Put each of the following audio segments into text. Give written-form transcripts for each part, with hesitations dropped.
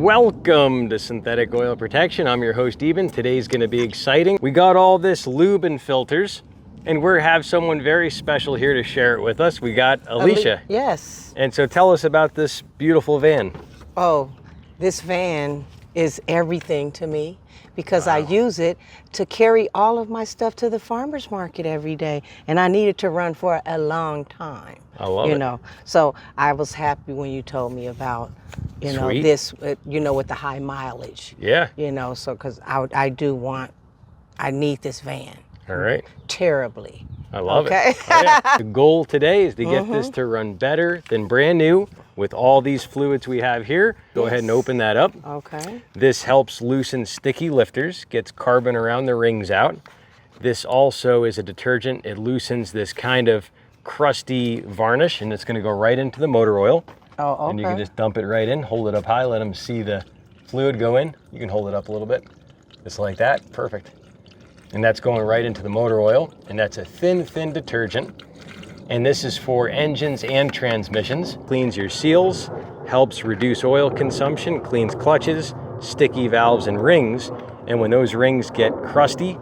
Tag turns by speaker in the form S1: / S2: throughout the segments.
S1: Welcome to Synthetic Oil Protection. I'm your host, Eben. Today's gonna be exciting. We got all this lube and filters, and we have someone very special here to share it with us. We got Alicia.
S2: Yes.
S1: And so tell us about this beautiful van.
S2: Oh, this van is everything to me because I use it to carry all of my stuff to the farmer's market every day. And I need it to run for a long time.
S1: I love it.
S2: You know, so I was happy when you told me about, you know,
S1: Sweet.
S2: this, you know, with the high mileage.
S1: Yeah.
S2: You know, so because I need this van.
S1: All right.
S2: Terribly.
S1: I love
S2: Okay.
S1: it. Oh, yeah. The goal today is to get this to run better than brand new with all these fluids we have here. Go ahead and open that up.
S2: Okay.
S1: This helps loosen sticky lifters, gets carbon around the rings out. This also is a detergent. It loosens this kind of crusty varnish, and it's going to go right into the motor oil.
S2: Oh, okay.
S1: And you can just dump it right in, hold it up high, let them see the fluid go in. You can hold it up a little bit, just like that. Perfect. And that's going right into the motor oil, and that's a thin detergent. And this is for engines and transmissions. Cleans your seals, helps reduce oil consumption, cleans clutches, sticky valves and rings. And when those rings get crusty,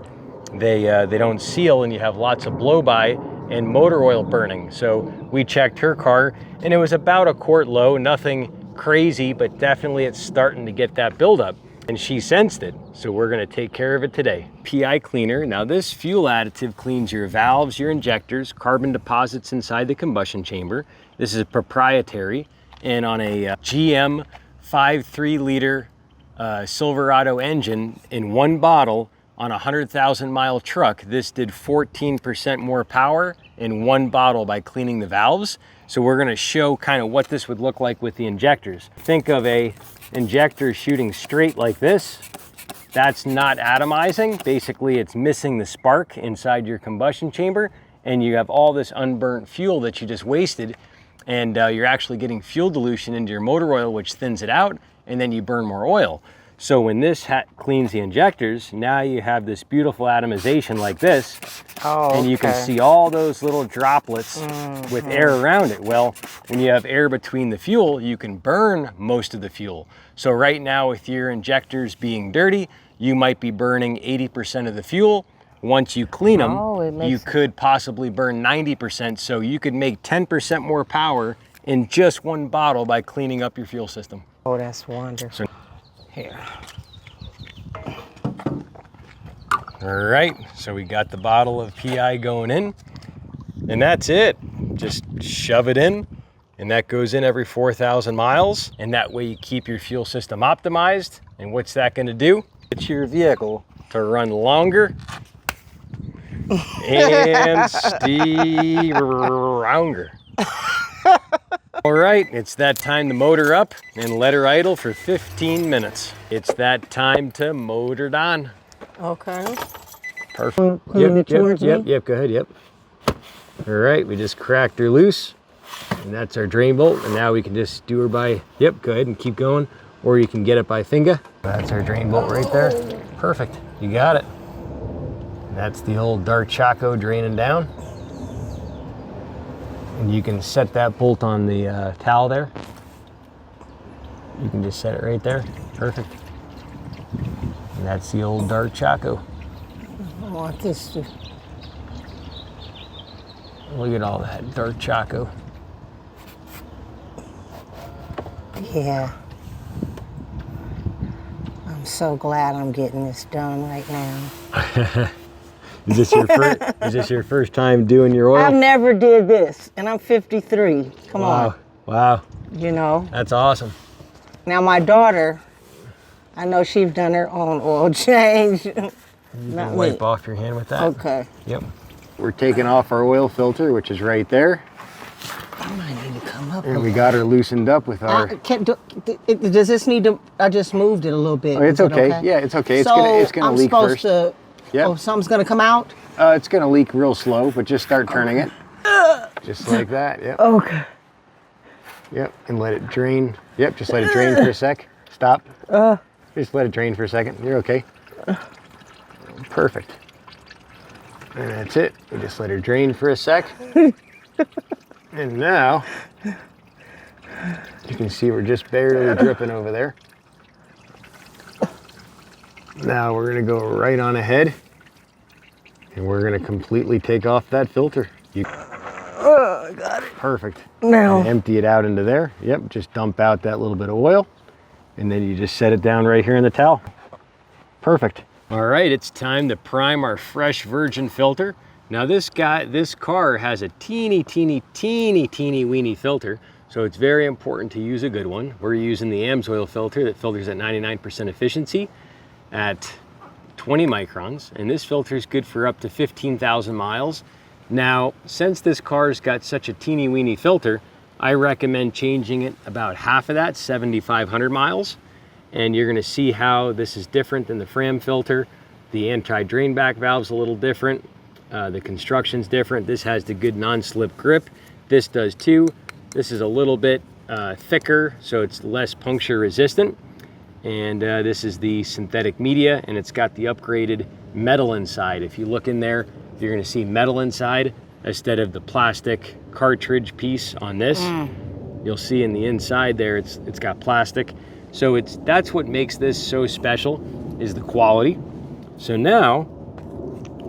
S1: they don't seal, and you have lots of blow by and motor oil burning. So we checked her car, and it was about a quart low, nothing crazy, but definitely it's starting to get that buildup. And she sensed it, so we're gonna take care of it today. PI cleaner. Now this fuel additive cleans your valves, your injectors, carbon deposits inside the combustion chamber. This is proprietary, and on a GM 5.3 liter Silverado engine in one bottle on a 100,000 mile truck, this did 14% more power in one bottle by cleaning the valves. So we're gonna show kind of what this would look like with the injectors. Think of a injector shooting straight like this. That's not atomizing. Basically, it's missing the spark inside your combustion chamber, and you have all this unburnt fuel that you just wasted, and you're actually getting fuel dilution into your motor oil, which thins it out, and then you burn more oil. So when this cleans the injectors, now you have this beautiful atomization like this, and you can see all those little droplets with air around it. Well, when you have air between the fuel, you can burn most of the fuel. So right now, with your injectors being dirty, you might be burning 80% of the fuel. Once you clean them, you could possibly burn 90%. So you could make 10% more power in just one bottle by cleaning up your fuel system.
S2: Oh, that's wonderful. Here.
S1: All right, so we got the bottle of PI going in, and that's it. Just shove it in, and that goes in every 4,000 miles, and that way you keep your fuel system optimized. And what's that gonna do? Get your vehicle to run longer and stronger. All right, it's that time to motor up and let her idle for 15 minutes. It's that time to motor it on.
S2: Okay.
S1: Perfect.
S2: Yep,
S1: Go ahead, yep. All right, we just cracked her loose, and that's our drain bolt. And now we can just do her by, yep, go ahead and keep going, or you can get it by finger. That's our drain bolt right there. Perfect, you got it. And that's the old Dark Choco draining down. And you can set that bolt on the towel there. You can just set it right there. Perfect. And that's the old Dark Choco.
S2: I want this to...
S1: Look at all that Dark Choco.
S2: Yeah. I'm so glad I'm getting this done right now.
S1: Is this your first time doing your oil?
S2: I've never did this, and I'm 53. Come on.
S1: Wow.
S2: You know.
S1: That's awesome.
S2: Now my daughter, I know she's done her own oil change.
S1: You can wipe off your hand with that.
S2: Okay.
S1: Yep. We're taking off our oil filter, which is right there.
S2: I might need to come up.
S1: And we got her loosened up with our...
S2: Does this need to... I just moved it a little bit.
S1: Oh, it's okay. Yeah, it's okay. It's gonna leak first.
S2: Yep. Oh, something's gonna come out?
S1: It's gonna leak real slow, but just start turning it. Just like that, yep.
S2: Okay.
S1: Yep, and let it drain. Yep, just let it drain for a sec. Stop. Just let it drain for a second. You're okay. Perfect. And that's it. We just let her drain for a sec. And now, you can see we're just barely dripping over there. Now we're gonna go right on ahead and we're gonna completely take off that filter.
S2: Oh, got it.
S1: Perfect.
S2: Now.
S1: And empty it out into there. Yep, just dump out that little bit of oil and then you just set it down right here in the towel. Perfect. All right, it's time to prime our fresh virgin filter. Now this car has a teeny weeny filter, so it's very important to use a good one. We're using the AMSOIL filter that filters at 99% efficiency at 20 microns, and this filter is good for up to 15,000 miles. Now, since this car's got such a teeny weeny filter, I recommend changing it about half of that, 7,500 miles. And you're gonna see how this is different than the FREEMS filter. The anti-drain back valve's a little different. The construction's different. This has the good non-slip grip. This does too. This is a little bit thicker, so it's less puncture resistant. And this is the synthetic media, and it's got the upgraded metal inside. If you look in there, you're gonna see metal inside instead of the plastic cartridge piece on this. You'll see in the inside there, it's got plastic. So that's what makes this so special, is the quality. So now,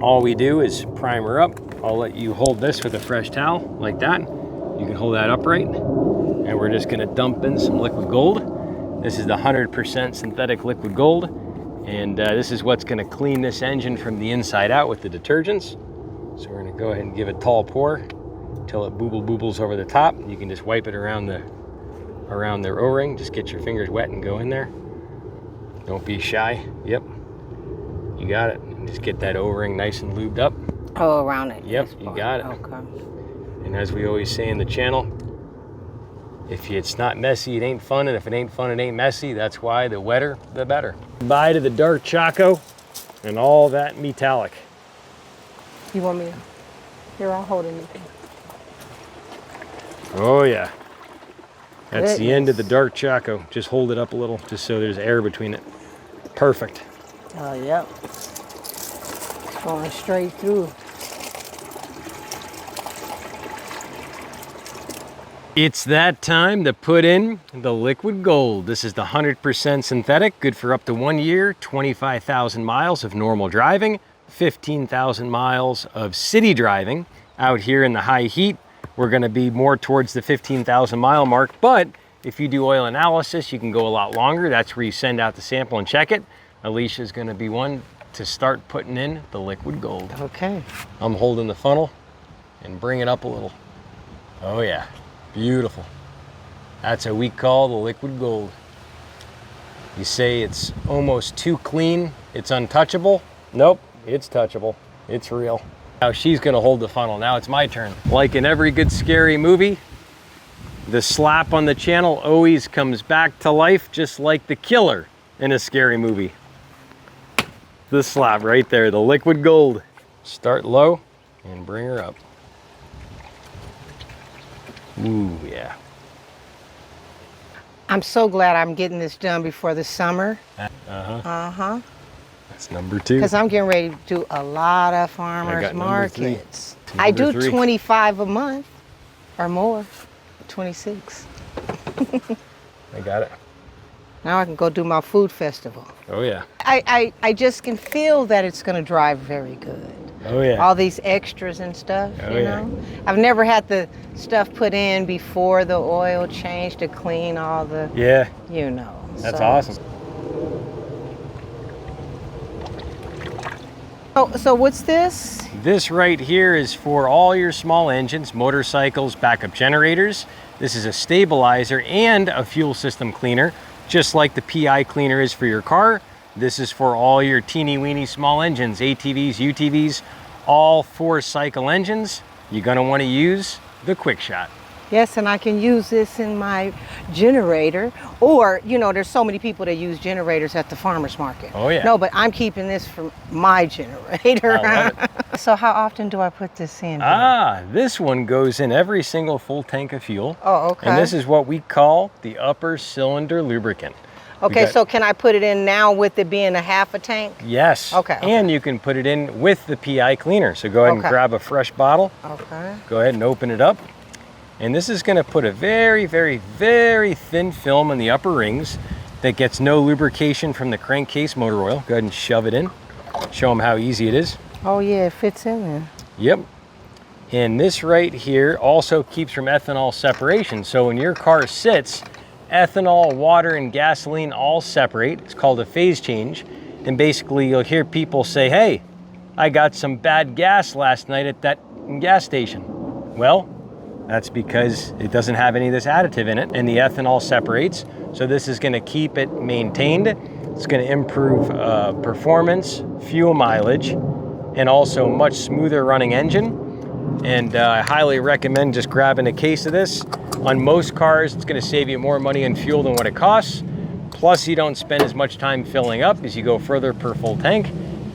S1: all we do is prime her up. I'll let you hold this with a fresh towel, like that. You can hold that upright. And we're just gonna dump in some liquid gold. This is the 100% synthetic liquid gold. And this is what's gonna clean this engine from the inside out with the detergents. So we're gonna go ahead and give a tall pour until it boobles over the top. You can just wipe it around the O-ring. Just get your fingers wet and go in there. Don't be shy. Yep, you got it. And just get that O-ring nice and lubed up.
S2: Oh, around it.
S1: Yep, you got it.
S2: Okay.
S1: And as we always say in the channel, if it's not messy, it ain't fun, and if it ain't fun, it ain't messy. That's why the wetter, the better. Bye to the dark choco and all that metallic.
S2: You want me to? Here, I'll hold anything.
S1: Oh yeah. That's the end of the dark choco. Just hold it up a little, just so there's air between it. Perfect.
S2: Oh, yep. It's going straight through.
S1: It's that time to put in the liquid gold. This is the 100% synthetic, good for up to 1 year, 25,000 miles of normal driving, 15,000 miles of city driving. Out here in the high heat, we're gonna be more towards the 15,000 mile mark, but if you do oil analysis, you can go a lot longer. That's where you send out the sample and check it. Alicia's gonna be one to start putting in the liquid gold.
S2: Okay.
S1: I'm holding the funnel and bring it up a little. Oh yeah. Beautiful. That's what we call the liquid gold. You say it's almost too clean, it's untouchable. Nope, it's touchable. It's real. Now she's gonna hold the funnel. Now it's my turn. Like in every good scary movie, the slap on the channel always comes back to life, just like the killer in a scary movie. The slap right there, the liquid gold. Start low and bring her up. Ooh, yeah.
S2: I'm so glad I'm getting this done before the summer.
S1: Uh-huh. That's number 2.
S2: Because I'm getting ready to do a lot of farmers markets. I
S1: Number
S2: do
S1: 3.
S2: 25 a month or more, 26.
S1: I got it.
S2: Now I can go do my food festival.
S1: Oh yeah.
S2: I just can feel that it's going to drive very good.
S1: Oh yeah.
S2: All these extras and stuff,
S1: Oh,
S2: you
S1: yeah.
S2: know? I've never had the stuff put in before the oil change to clean all the,
S1: Yeah.
S2: you know.
S1: That's
S2: so.
S1: awesome.
S2: Oh, so what's this?
S1: This right here is for all your small engines, motorcycles, backup generators. This is a stabilizer and a fuel system cleaner, just like the PI cleaner is for your car. This is for all your teeny weeny small engines, ATVs, UTVs, all 4-cycle engines. You're gonna wanna use the Quick Shot.
S2: Yes, and I can use this in my generator. Or, you know, there's so many people that use generators at the farmer's market.
S1: Oh, yeah.
S2: No, but I'm keeping this for my generator.
S1: I love it.
S2: So how often do I put this in?
S1: This one goes in every single full tank of fuel.
S2: Oh, okay.
S1: And this is what we call the upper cylinder lubricant.
S2: Okay, so can I put it in now with it being a half a tank?
S1: Yes.
S2: Okay.
S1: And you can put it in with the PI cleaner. So go ahead and grab a fresh bottle.
S2: Okay.
S1: Go ahead and open it up. And this is going to put a very, very, very thin film in the upper rings that gets no lubrication from the crankcase motor oil. Go ahead and shove it in. Show them how easy it is.
S2: Oh yeah, it fits in there.
S1: Yep. And this right here also keeps from ethanol separation. So when your car sits, ethanol, water, and gasoline all separate. It's called a phase change. And basically you'll hear people say, hey, I got some bad gas last night at that gas station. Well, that's because it doesn't have any of this additive in it, and the ethanol separates. So this is gonna keep it maintained. It's gonna improve performance, fuel mileage, and also much smoother running engine. And I highly recommend just grabbing a case of this. On most cars, it's gonna save you more money in fuel than what it costs. Plus, you don't spend as much time filling up as you go further per full tank.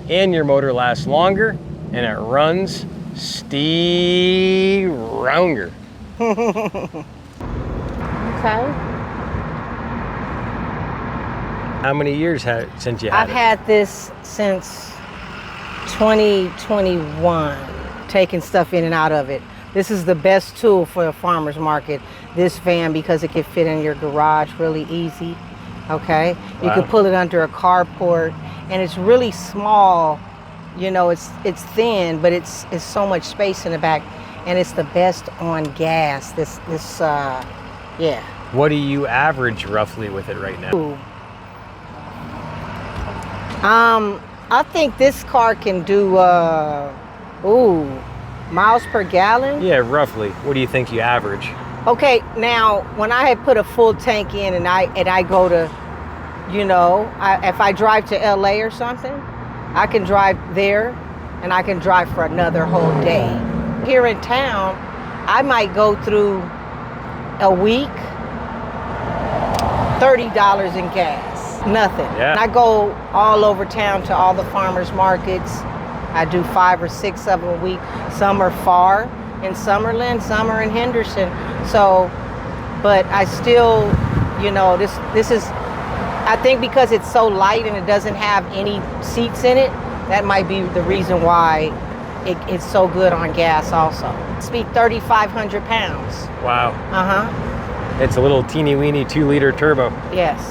S1: And your motor lasts longer, and it runs stronger.
S2: Okay.
S1: How many years since you had
S2: I've
S1: it?
S2: had this since 2021, taking stuff in and out of it. This is the best tool for a farmer's market, this van, because it can fit in your garage really easy, okay? You
S1: Wow.
S2: can pull it under a carport, and it's really small. You know, it's thin, but it's so much space in the back, and it's the best on gas. Yeah.
S1: What do you average roughly with it right now?
S2: Ooh. I think this car can do, miles per gallon.
S1: Yeah, roughly. What do you think you average?
S2: Okay, now when I had put a full tank in and I go to, you know, if I drive to LA or something, I can drive there and I can drive for another whole day. Here in town, I might go through a week, $30 in gas, nothing.
S1: Yeah.
S2: And I go all over town to all the farmers markets. I do 5 or 6 of them a week. Some are far in Summerlin, some are in Henderson. So, but I still, you know, this is, I think because it's so light and it doesn't have any seats in it, that might be the reason why it's so good on gas also. Speak 3,500 pounds.
S1: Wow.
S2: Uh-huh.
S1: It's a little teeny weeny 2-liter turbo.
S2: Yes.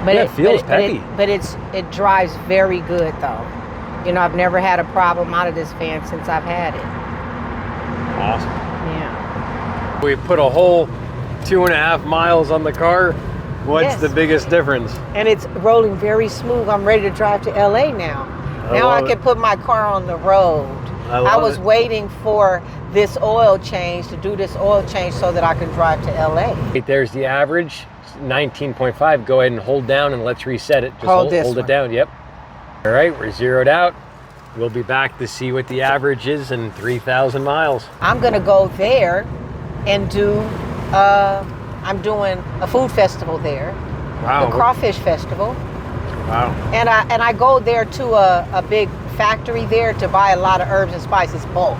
S2: But
S1: Yeah, it feels peppy.
S2: But it drives very good though. You know, I've never had a problem out of this van since I've had it.
S1: Awesome.
S2: Yeah.
S1: We put a whole 2.5 miles on the car. What's
S2: Yes.
S1: the biggest difference?
S2: And it's rolling very smooth. I'm ready to drive to LA now. Now I can put my car on the road. I was waiting for this oil change, to do this oil change so that I can drive to LA.
S1: Right, there's the average, 19.5. Go ahead and hold down and let's reset it. Just
S2: Hold this
S1: hold it
S2: one.
S1: down, yep. All right, we're zeroed out. We'll be back to see what the average is in 3,000 miles.
S2: I'm gonna go there and do, I'm doing a food festival there,
S1: Wow.
S2: the crawfish festival.
S1: Wow.
S2: And I go there to a big factory there to buy a lot of herbs and spices bulk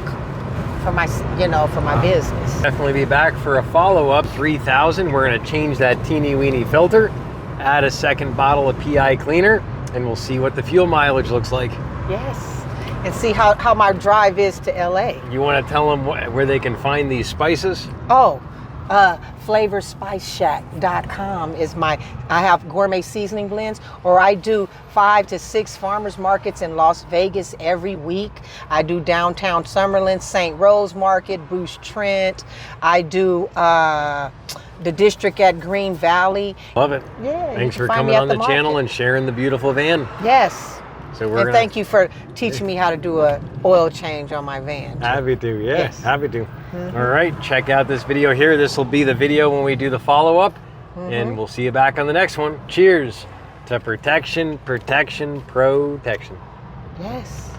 S2: for my, you know, for my business.
S1: Definitely be back for a follow-up 3,000. We're gonna change that teeny weeny filter, add a second bottle of PI cleaner, and we'll see what the fuel mileage looks like.
S2: Yes. And see how my drive is to LA.
S1: You wanna tell them where they can find these spices?
S2: Oh, flavorspiceshack.com is I have gourmet seasoning blends, or I do 5 to 6 farmers markets in Las Vegas every week. I do downtown Summerlin, St. Rose Market, Bruce Trent. I do the district at Green Valley.
S1: Love it.
S2: Yeah.
S1: Thanks
S2: you
S1: for
S2: can find
S1: coming
S2: me at
S1: on the channel
S2: market.
S1: and sharing the beautiful van.
S2: Yes.
S1: So we're
S2: And
S1: gonna
S2: thank you for teaching me how to do a oil change on my van.
S1: happy to, yeah,
S2: Yes.
S1: happy to. All right, check out this video here. This will be the video when we do the follow-up, and we'll see you back on the next one. Cheers to protection, protection, protection.
S2: Yes.